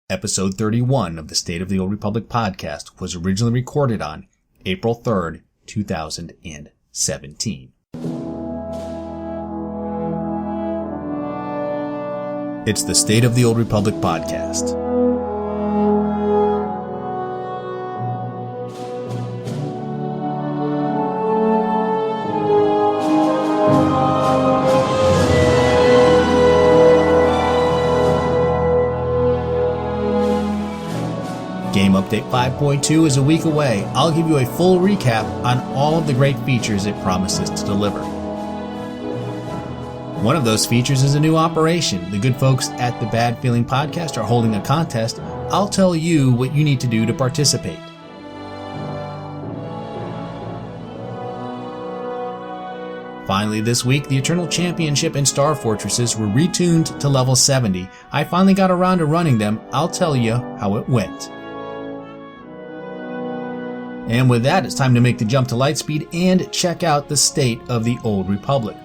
Episode 31 of the State of the Old Republic podcast was originally recorded on April 3rd, 2017. It's the State of the Old Republic podcast. Game Update 5.2 is a week away. I'll give you a full recap on all of the great features it promises to deliver. One of those features is a new operation. The good folks at the Bad Feeling Podcast are holding a contest. I'll tell you what you need to do to participate. Finally, this week, the Eternal Championship and Star Fortresses were retuned to level 70. I finally got around to running them. I'll tell you how it went. And with that, it's time to make the jump to Lightspeed and check out the State of the Old Republic.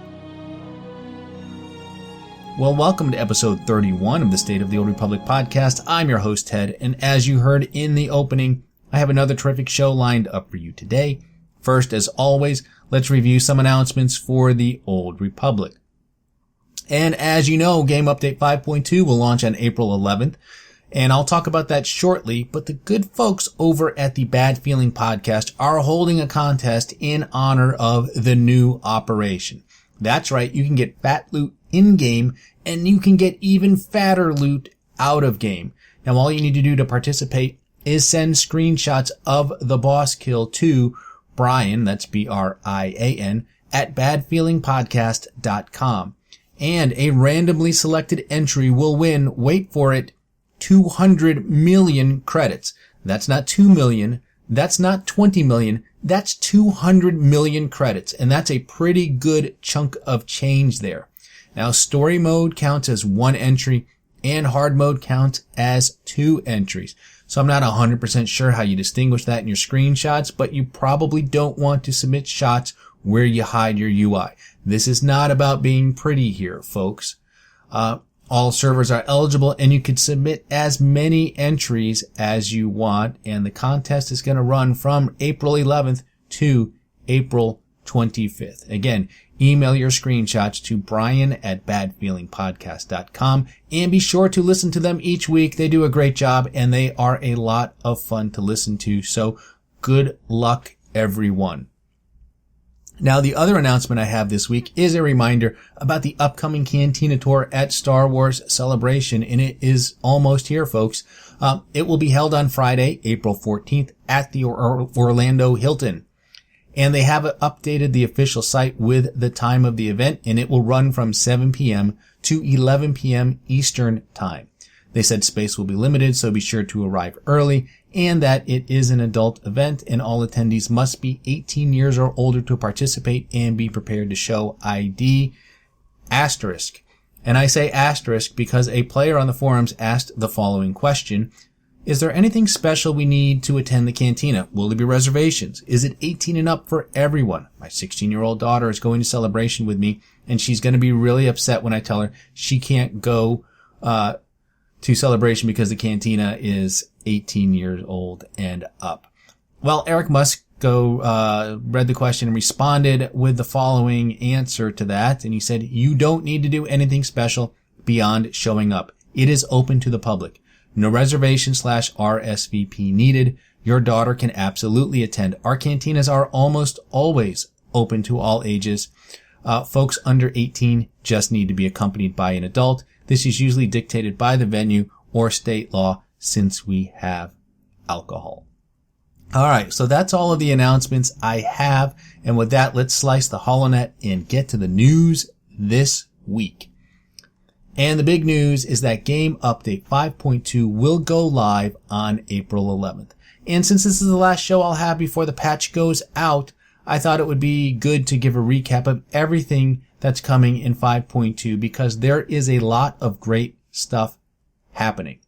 Well, welcome to episode 31 of the State of the Old Republic podcast. I'm your host, Ted, and as you heard in the opening, I have another terrific show lined up for you today. First, as always, let's review some announcements for the Old Republic. And as you know, Game Update 5.2 will launch on April 11th. And I'll talk about that shortly, but the good folks over at the Bad Feeling Podcast are holding a contest in honor of the new operation. That's right, you can get fat loot in-game, and you can get even fatter loot out of game. Now, all you need to do to participate is send screenshots of the boss kill to Brian, that's B-R-I-A-N, at badfeelingpodcast.com. And a randomly selected entry will win, wait for it, 200 million credits. That's not 2 million. That's not 20 million. That's 200 million credits. And that's a pretty good chunk of change there. Now, story mode counts as 1 entry and hard mode counts as 2 entries. So I'm not 100% sure how you distinguish that in your screenshots, but you probably don't want to submit shots where you hide your UI. This is not about being pretty here, folks. All servers are eligible, and you can submit as many entries as you want, and the contest is going to run from April 11th to April 25th. Again, email your screenshots to Brian at badfeelingpodcast.com, and be sure to listen to them each week. They do a great job, and they are a lot of fun to listen to, so good luck, everyone. Now, the other announcement I have this week is a reminder about the upcoming Cantina Tour at Star Wars Celebration, and it is almost here, folks. It will be held on Friday, April 14th at the Orlando Hilton. And they have updated the official site with the time of the event, and it will run from 7 p.m. to 11 p.m. Eastern Time. They said space will be limited, so be sure to arrive early, and that it is an adult event and all attendees must be 18 years or older to participate and be prepared to show ID. Asterisk. And I say asterisk because a player on the forums asked the following question. Is there anything special we need to attend the cantina? Will there be reservations? Is it 18 and up for everyone? My 16-year-old daughter is going to Celebration with me, and she's going to be really upset when I tell her she can't go to Celebration because the cantina is 18 years old and up. Well, Eric Musco read the question and responded with the following answer to that. And he said, you don't need to do anything special beyond showing up. It is open to the public. No reservation/RSVP needed. Your daughter can absolutely attend. Our cantinas are almost always open to all ages. Folks under 18 just need to be accompanied by an adult. This is usually dictated by the venue or state law since we have alcohol. All right, so that's all of the announcements I have. And with that, let's slice the HoloNet and get to the news this week. And the big news is that Game Update 5.2 will go live on April 11th. And since this is the last show I'll have before the patch goes out, I thought it would be good to give a recap of everything that's coming in 5.2 because there is a lot of great stuff happening.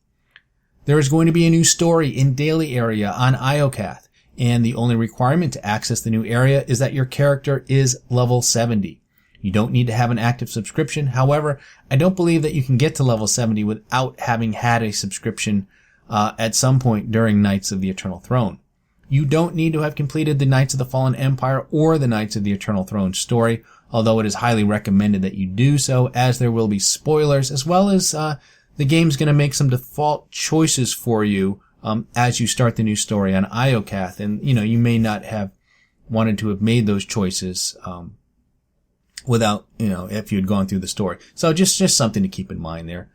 There is going to be a new story in Daily Area on Iokath, and the only requirement to access the new area is that your character is level 70. You don't need to have an active subscription. However, I don't believe that you can get to level 70 without having had a subscription at some point during Knights of the Eternal Throne. You don't need to have completed the Knights of the Fallen Empire or the Knights of the Eternal Throne story, although it is highly recommended that you do so, as there will be spoilers, as well as the game's going to make some default choices for you as you start the new story on Iokath, and you may not have wanted to have made those choices without if you had gone through the story. So just something to keep in mind there.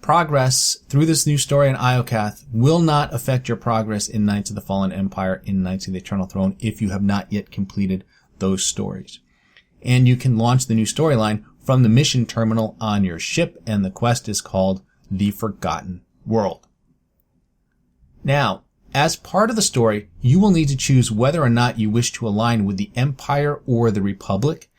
Progress through this new story on Iokath will not affect your progress in Knights of the Fallen Empire, in Knights of the Eternal Throne, if you have not yet completed those stories. And you can launch the new storyline from the mission terminal on your ship, and the quest is called The Forgotten World. Now, as part of the story, you will need to choose whether or not you wish to align with the Empire or the Republic.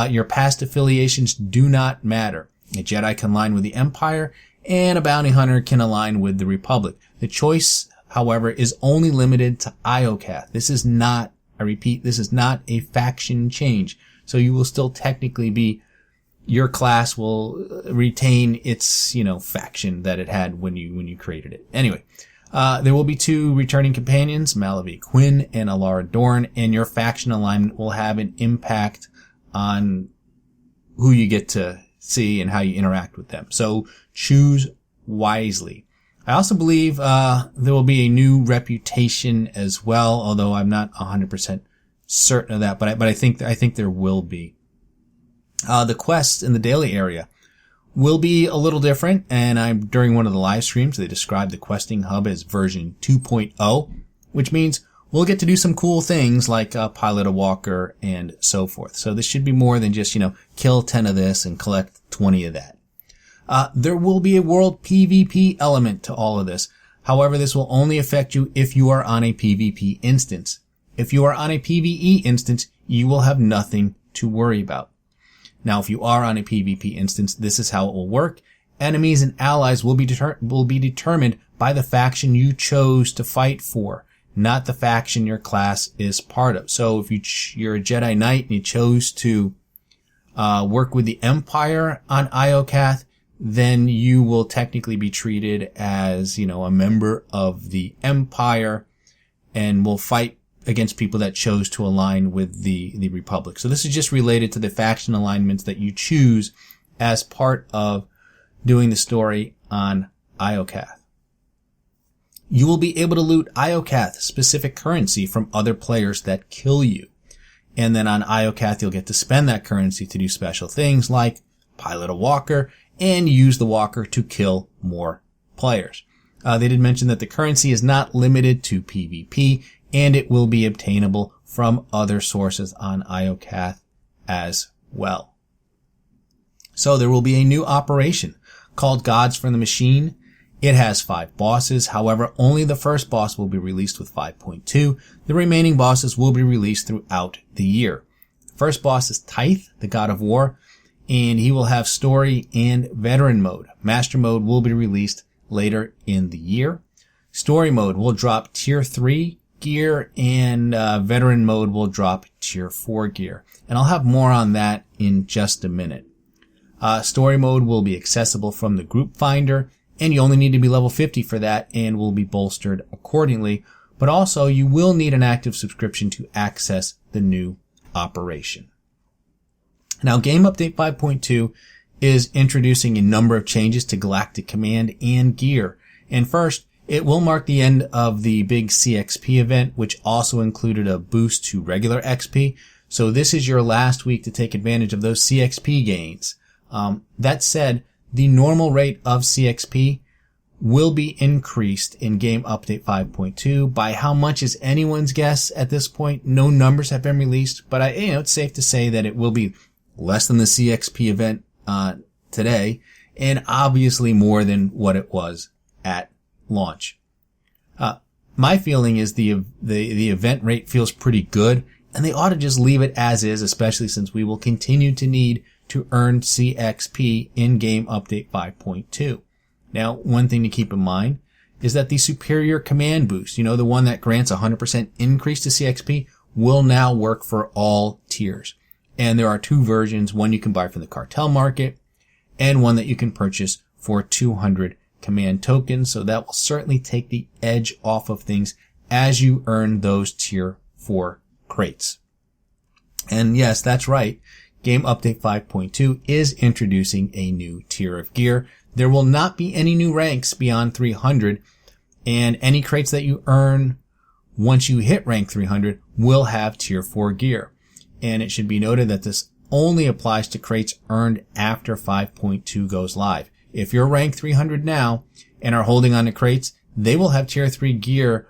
Your past affiliations do not matter. A Jedi can align with the Empire, and a bounty hunter can align with the Republic. The choice, however, is only limited to Iokath. This is not, I repeat, this is not a faction change. So you will still technically be, your class will retain its, faction that it had when you created it. Anyway, there will be 2 returning companions, Malavie Quinn and Alara Dorn, and your faction alignment will have an impact on who you get to see and how you interact with them. So choose wisely. I also believe there will be a new reputation as well, although I'm not 100% certain of that, but I think there will be. The quests in the daily area will be a little different, and during one of the live streams they described the questing hub as version 2.0, which means we'll get to do some cool things like pilot a walker and so forth. So this should be more than just, kill 10 of this and collect 20 of that. There will be a world PvP element to all of this. However, this will only affect you if you are on a PvP instance. If you are on a PvE instance, you will have nothing to worry about. Now, if you are on a PvP instance, this is how it will work. Enemies and allies will be determined by the faction you chose to fight for, not the faction your class is part of. So if you're a Jedi Knight and you chose to work with the Empire on Iokath, then you will technically be treated as, a member of the Empire and will fight against people that chose to align with the Republic. So this is just related to the faction alignments that you choose as part of doing the story on Iokath. You will be able to loot Iokath specific currency from other players that kill you. And then on Iokath, you'll get to spend that currency to do special things like pilot a walker and use the walker to kill more players. They did mention that the currency is not limited to PvP, and it will be obtainable from other sources on Iokath as well. So there will be a new operation called Gods from the Machine. It has 5 bosses. However, only the first boss will be released with 5.2. The remaining bosses will be released throughout the year. The first boss is Tyth, the God of War, and he will have story and veteran mode. Master mode will be released later in the year. Story mode will drop tier 3 gear, and veteran mode will drop tier 4 gear. And I'll have more on that in just a minute. Story mode will be accessible from the group finder, and you only need to be level 50 for that, and will be bolstered accordingly. But also, you will need an active subscription to access the new operation. Now, Game Update 5.2 is introducing a number of changes to Galactic Command and gear. And first, it will mark the end of the big CXP event, which also included a boost to regular XP. So this is your last week to take advantage of those CXP gains. That said, the normal rate of CXP will be increased in Game Update 5.2. By how much is anyone's guess at this point. No numbers have been released, but it's safe to say that it will be less than the CXP event today, and obviously more than what it was at launch. My feeling is the event rate feels pretty good, and they ought to just leave it as is, especially since we will continue to need to earn CXP in Game Update 5.2. Now, one thing to keep in mind is that the Superior Command Boost, the one that grants 100% increase to CXP, will now work for all tiers. And there are 2 versions, one you can buy from the cartel market, and one that you can purchase for 200 command tokens, so that will certainly take the edge off of things as you earn those tier 4 crates. And yes, that's right. Game Update 5.2 is introducing a new tier of gear. There will not be any new ranks beyond 300, and any crates that you earn once you hit rank 300 will have tier 4 gear. And it should be noted that this only applies to crates earned after 5.2 goes live. If you're rank 300 now and are holding on to crates, they will have tier 3 gear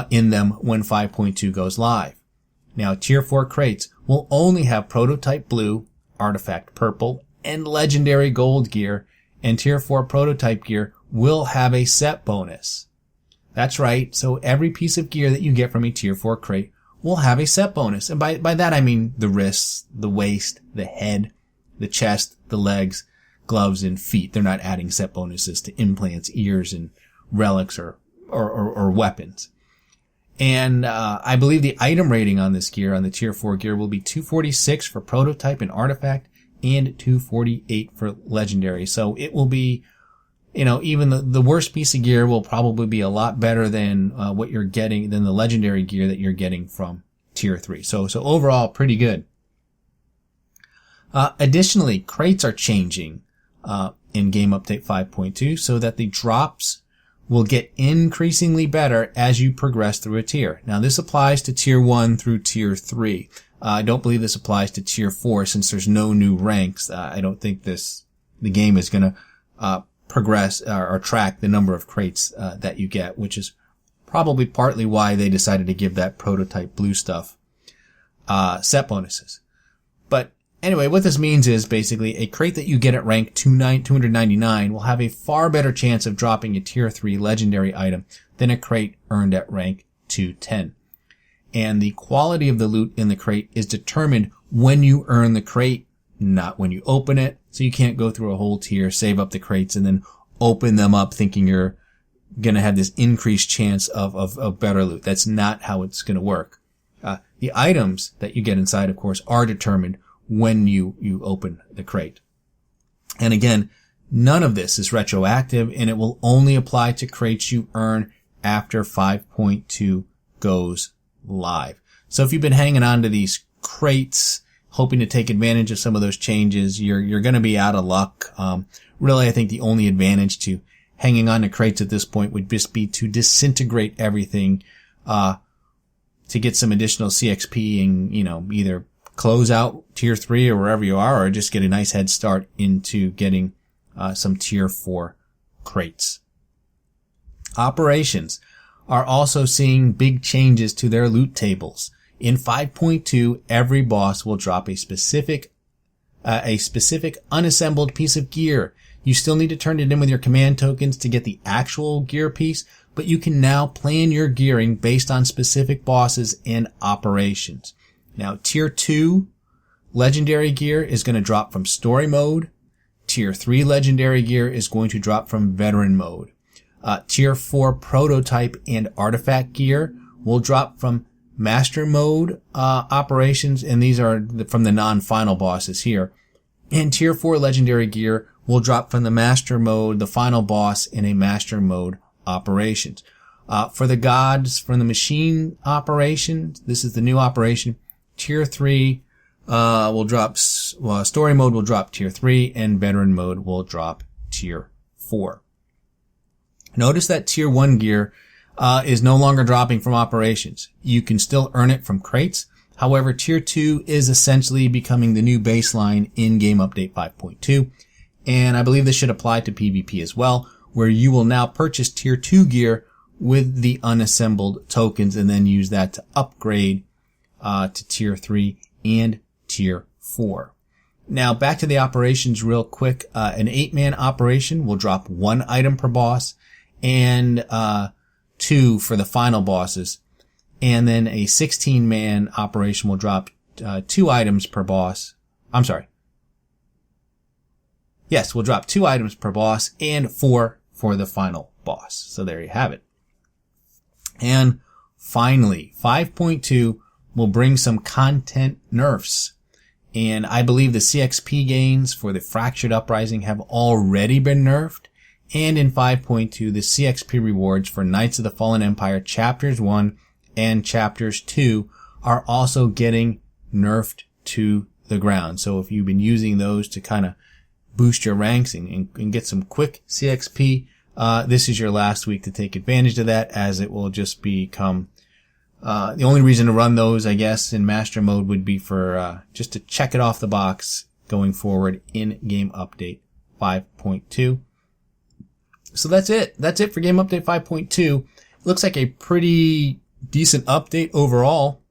in them when 5.2 goes live. Now, tier 4 crates will only have prototype blue, artifact purple, and legendary gold gear, and tier 4 prototype gear will have a set bonus. That's right, so every piece of gear that you get from a tier 4 crate will have a set bonus. And by that I mean the wrists, the waist, the head, the chest, the legs, gloves, and feet. They're not adding set bonuses to implants, ears, and relics or weapons. And I believe the item rating on this gear, on the tier 4 gear, will be 246 for prototype and artifact and 248 for legendary. So it will be, even the worst piece of gear will probably be a lot better than what you're getting, than the legendary gear that you're getting from tier 3. So overall, pretty good. Additionally, crates are changing in Game Update 5.2 so that the drops will get increasingly better as you progress through a tier. Now, this applies to tier 1 through tier 3. I don't believe this applies to tier 4 since there's no new ranks. I don't think the game is going to progress or track the number of crates that you get, which is probably partly why they decided to give that prototype blue stuff set bonuses. But anyway, what this means is basically a crate that you get at rank 299 will have a far better chance of dropping a tier 3 legendary item than a crate earned at rank 210. And the quality of the loot in the crate is determined when you earn the crate, not when you open it. So you can't go through a whole tier, save up the crates, and then open them up thinking you're going to have this increased chance of better loot. That's not how it's going to work. The items that you get inside, of course, are determined when you open the crate. And again, none of this is retroactive, and it will only apply to crates you earn after 5.2 goes live. So if you've been hanging on to these crates, hoping to take advantage of some of those changes, you're going to be out of luck. Really, I think the only advantage to hanging on to crates at this point would just be to disintegrate everything, to get some additional CXP and, either close out tier 3 or wherever you are, or just get a nice head start into getting some tier 4 crates. Operations are also seeing big changes to their loot tables. In 5.2, every boss will drop a specific unassembled piece of gear. You still need to turn it in with your command tokens to get the actual gear piece, but you can now plan your gearing based on specific bosses and operations. Now, tier 2 legendary gear is going to drop from story mode. Tier 3 legendary gear is going to drop from veteran mode. Tier 4 prototype and artifact gear will drop from master mode operations, and these are from the non-final bosses here. And tier 4 legendary gear will drop from the master mode, the final boss, in a master mode operations. For the gods from the machine operations, this is the new operation. Tier 3 will drop, story mode will drop tier 3, and veteran mode will drop tier 4. Notice that tier 1 gear is no longer dropping from operations. You can still earn it from crates. However, tier 2 is essentially becoming the new baseline in Game Update 5.2. And I believe this should apply to PvP as well, where you will now purchase tier 2 gear with the unassembled tokens and then use that to upgrade to tier 3 and tier 4. Now back to the operations real quick. An 8-man operation will drop 1 item per boss and 2 for the final bosses. And then a 16-man operation will drop 2 items per boss. I'm sorry. Yes, we'll drop 2 items per boss and 4 for the final boss. So there you have it. And finally, 5.2 will bring some content nerfs. And I believe the CXP gains for the Fractured Uprising have already been nerfed. And in 5.2, the CXP rewards for Knights of the Fallen Empire Chapters 1 and Chapters 2 are also getting nerfed to the ground. So if you've been using those to kind of boost your ranks and get some quick CXP, this is your last week to take advantage of that, as it will just become, the only reason to run those, I guess, in master mode would be for, just to check it off the box going forward in Game Update 5.2. So that's it. That's it for Game Update 5.2. Looks like a pretty decent update overall.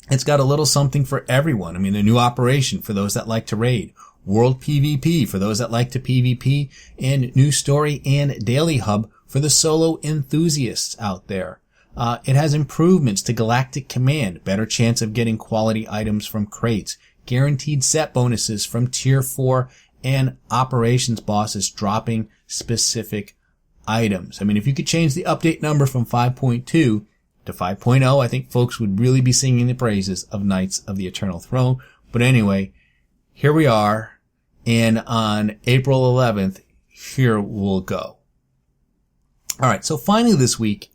It's got a little something for everyone. I mean, a new operation for those that like to raid, World PvP for those that like to PvP, and new story and daily hub for the solo enthusiasts out there. It has improvements to Galactic Command, better chance of getting quality items from crates, guaranteed set bonuses from Tier 4, and operations bosses dropping specific items. I mean, if you could change the update number from 5.2 to 5.0, I think folks would really be singing the praises of Knights of the Eternal Throne. But anyway, here we are, and on April 11th, here we'll go. Alright, so finally this week,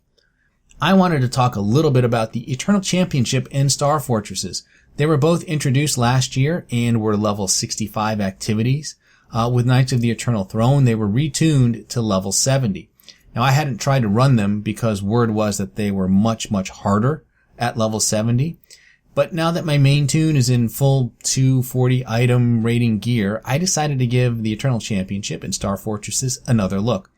I wanted to talk a little bit about the Eternal Championship and Star Fortresses. They were both introduced last year and were level 65 activities. With Knights of the Eternal Throne, they were retuned to level 70. Now, I hadn't tried to run them because word was that they were much, much harder at level 70. But now that my main tune is in full 240 item rating gear, I decided to give the Eternal Championship and Star Fortresses another look.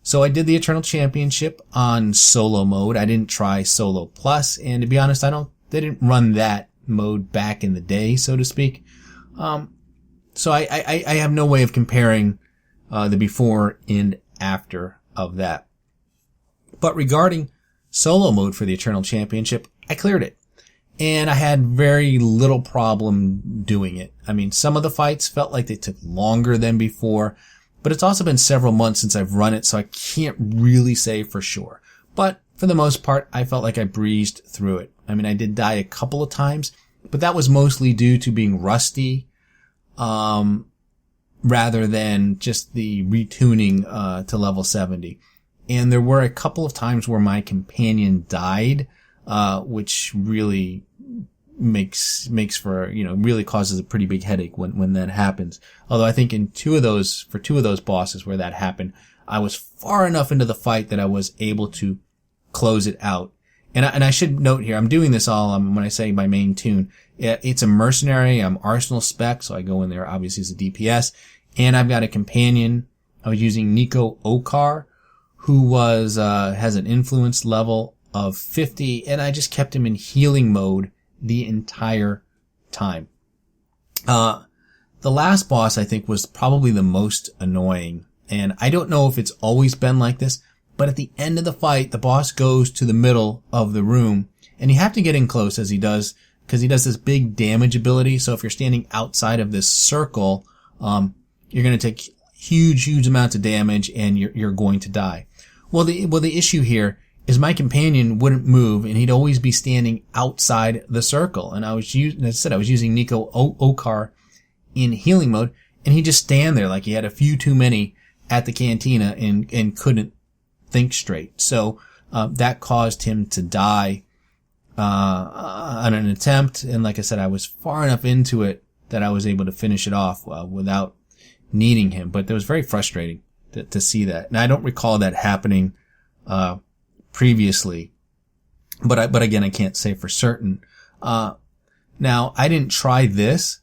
So I did the Eternal Championship on solo mode. I didn't try Solo Plus, and to be honest, they didn't run that mode back in the day, so to speak. So I have no way of comparing the before and after of that. But regarding solo mode for the Eternal Championship, I cleared it. And I had very little problem doing it. I mean, some of the fights felt like they took longer than before, but it's also been several months since I've run it, so I can't really say for sure. But for the most part, I felt like I breezed through it. I mean, I did die a couple of times, but that was mostly due to being rusty, rather than just the retuning to level 70. And there were a couple of times where my companion died, which really makes for, really causes a pretty big headache when that happens. Although I think for two of those bosses where that happened, I was far enough into the fight that I was able to close it out. And I should note here, I'm doing this all, when I say my main tune, it's a mercenary, I'm Arsenal spec, so I go in there obviously as a DPS, and I've got a companion. I was using Nico Okar, who has an influence level of 50, and I just kept him in healing mode the entire time. The last boss, I think, was probably the most annoying, and I don't know if it's always been like this, but at the end of the fight, the boss goes to the middle of the room, and you have to get in close as he does, because he does this big damage ability. So if you're standing outside of this circle, you're going to take huge amounts of damage, and you're going to die. Well, the issue here is my companion wouldn't move, and he'd always be standing outside the circle. And I was using Nico Okar in healing mode, and he'd just stand there like he had a few too many at the cantina and couldn't think straight. So that caused him to die on an attempt. And like I said, I was far enough into it that I was able to finish it off without needing him. But it was very frustrating to see that. And I don't recall that happening previously. But again, I can't say for certain. Now, I didn't try this,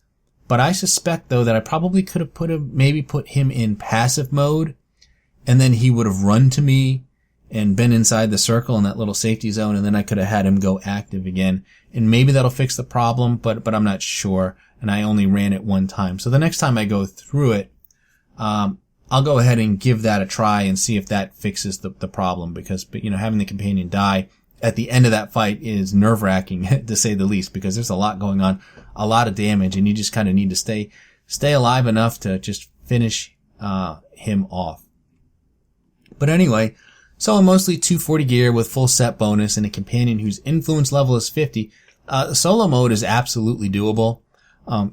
but I suspect though that I probably could have put him in passive mode, and then he would have run to me and been inside the circle in that little safety zone, and then I could have had him go active again. And maybe that'll fix the problem, but I'm not sure, and I only ran it one time. So the next time I go through it, I'll go ahead and give that a try and see if that fixes the problem, because, having the companion die at the end of that fight is nerve-wracking, to say the least, because there's a lot going on, a lot of damage, and you just kind of need to stay alive enough to just finish him off. But anyway, so I'm mostly 240 gear with full set bonus and a companion whose influence level is 50. Solo mode is absolutely doable.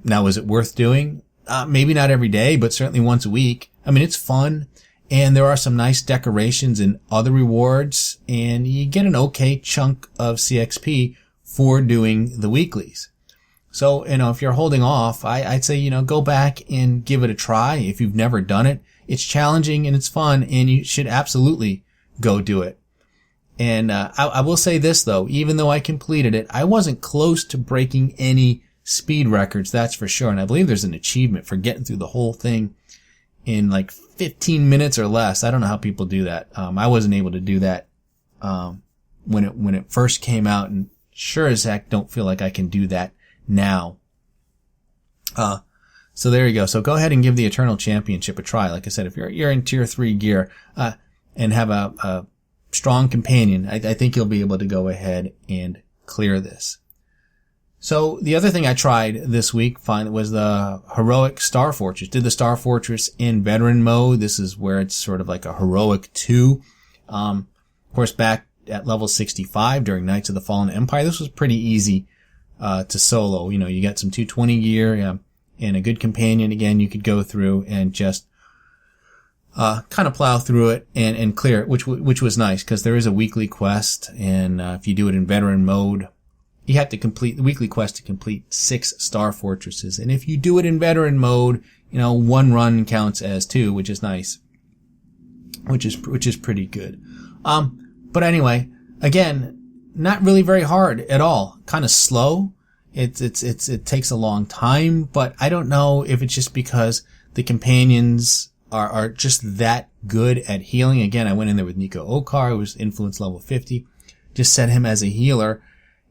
Now, is it worth doing? Maybe not every day, but certainly once a week. I mean, it's fun. And there are some nice decorations and other rewards, and you get an okay chunk of CXP for doing the weeklies. So, if you're holding off, I'd say, go back and give it a try if you've never done it. It's challenging and it's fun, and you should absolutely go do it. And I will say this, though, even though I completed it, I wasn't close to breaking any speed records, that's for sure. And I believe there's an achievement for getting through the whole thing in like 15 minutes or less. I don't know how people do that. I wasn't able to do that when it first came out, and sure as heck don't feel like I can do that now. So there you go. So go ahead and give the Eternal Championship a try. Like I said, if you're in tier 3 gear, and have a strong companion, I think you'll be able to go ahead and clear this. So the other thing I tried this week was the Heroic Star Fortress. Did the Star Fortress in veteran mode. This is where it's sort of like a Heroic 2. Of course, back at level 65 during Knights of the Fallen Empire, this was pretty easy to solo. You got some 220 gear and a good companion. Again, you could go through and just kind of plow through it and clear it, which was nice, because there is a weekly quest, and if you do it in veteran mode, you have to complete the weekly quest to complete 6 Star Fortresses. And if you do it in veteran mode, 1 run counts as 2, which is nice. Which is pretty good. But anyway, again, not really very hard at all. Kind of slow. It takes a long time, but I don't know if it's just because the companions are just that good at healing. Again, I went in there with Nico Okar, who was influence level 50. Just set him as a healer.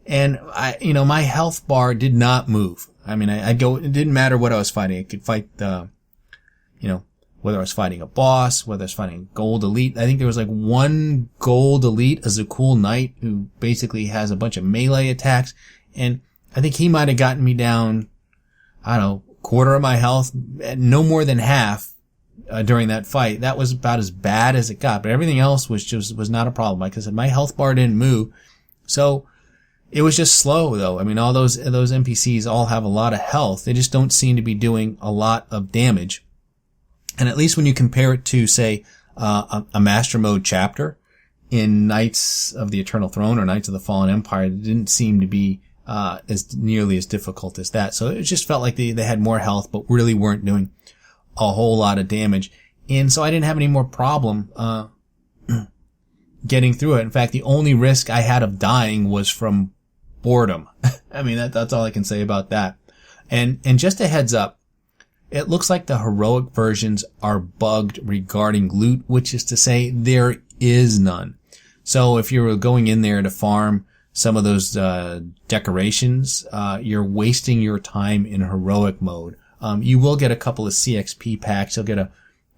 And my health bar did not move. I mean, it didn't matter what I was fighting. I could fight whether I was fighting a boss, whether I was fighting a gold elite. I think there was like 1 gold elite, a Zakul Knight, who basically has a bunch of melee attacks. And I think he might have gotten me down, I don't know, quarter of my health, no more than half, during that fight. That was about as bad as it got. But everything else was not a problem. Like I said, my health bar didn't move. So, it was just slow, though. I mean, all those NPCs all have a lot of health. They just don't seem to be doing a lot of damage. And at least when you compare it to, say, a Master Mode chapter in Knights of the Eternal Throne or Knights of the Fallen Empire, it didn't seem to be as nearly as difficult as that. So it just felt like they had more health, but really weren't doing a whole lot of damage. And so I didn't have any more problem getting through it. In fact, the only risk I had of dying was from boredom. I mean, that's all I can say about that. And just a heads up, it looks like the heroic versions are bugged regarding loot, which is to say there is none. So if you're going in there to farm some of those decorations, you're wasting your time in heroic mode. You will get a couple of CXP packs. You'll get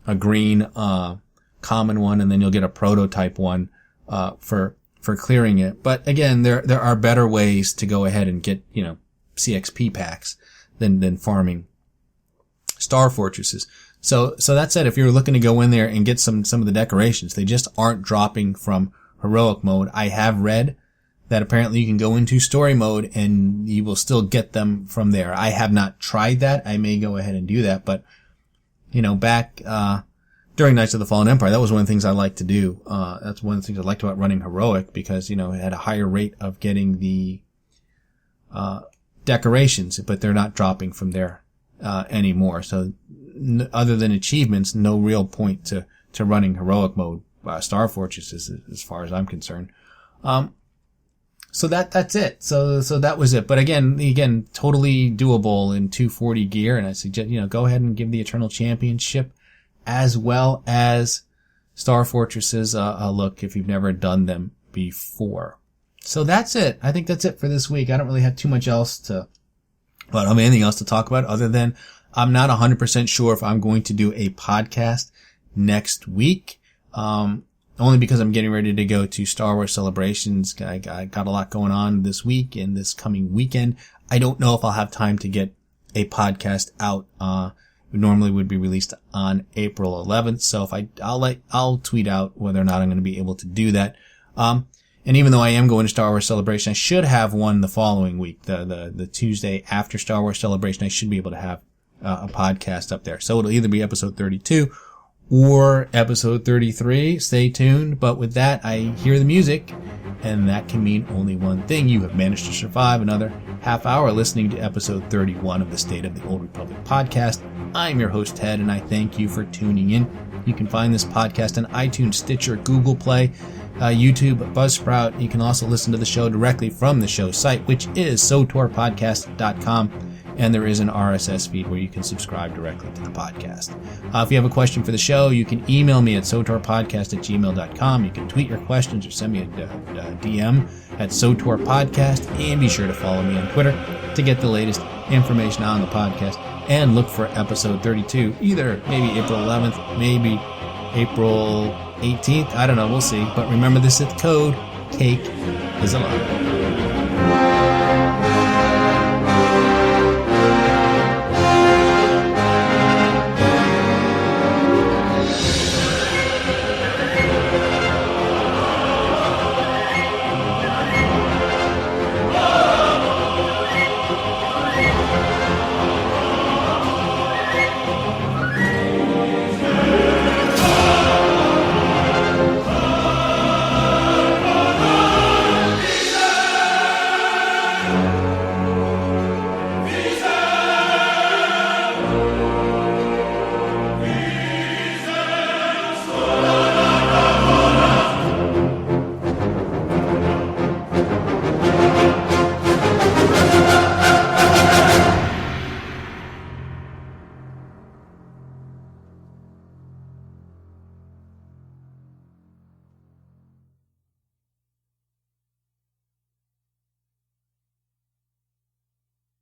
a green common one, and then you'll get a prototype one for clearing it. But again, there are better ways to go ahead and get, CXP packs than farming Star Fortresses. So that said, if you're looking to go in there and get some of the decorations, they just aren't dropping from heroic mode. I have read that apparently you can go into story mode and you will still get them from there. I have not tried that. I may go ahead and do that, but back during Knights of the Fallen Empire, that was one of the things I liked to do. That's one of the things I liked about running heroic, because, it had a higher rate of getting the decorations, but they're not dropping from there anymore. So other than achievements, no real point to running heroic mode Star Fortresses as far as I'm concerned. So that's it. So that was it. But again, totally doable in 240 gear, and I suggest, go ahead and give the Eternal Championship as well as Star Fortresses a look if you've never done them before. So that's it. I think that's it for this week. I don't really have too much else anything else to talk about other than I'm not 100% sure if I'm going to do a podcast next week. Only because I'm getting ready to go to Star Wars Celebrations. I got a lot going on this week and this coming weekend. I don't know if I'll have time to get a podcast out. It normally would be released on April 11th. So if I'll tweet out whether or not I'm going to be able to do that. And even though I am going to Star Wars Celebration, I should have one the following week, the Tuesday after Star Wars Celebration. I should be able to have a podcast up there. So it'll either be episode 32 or episode 33. Stay tuned. But with that, I hear the music, and that can mean only one thing. You have managed to survive another half hour listening to episode 31 of the State of the Old Republic podcast. I'm your host, Ted, and I thank you for tuning in. You can find this podcast on iTunes, Stitcher, Google Play, YouTube, Buzzsprout. You can also listen to the show directly from the show site, which is sotorpodcast.com. And there is an RSS feed where you can subscribe directly to the podcast. If you have a question for the show, you can email me at sotorpodcast@gmail.com. You can tweet your questions or send me a DM at sotorpodcast. And be sure to follow me on Twitter to get the latest information on the podcast. And look for episode 32, either maybe April 11th, maybe April 18th. I don't know. We'll see. But remember this code, cake is alive.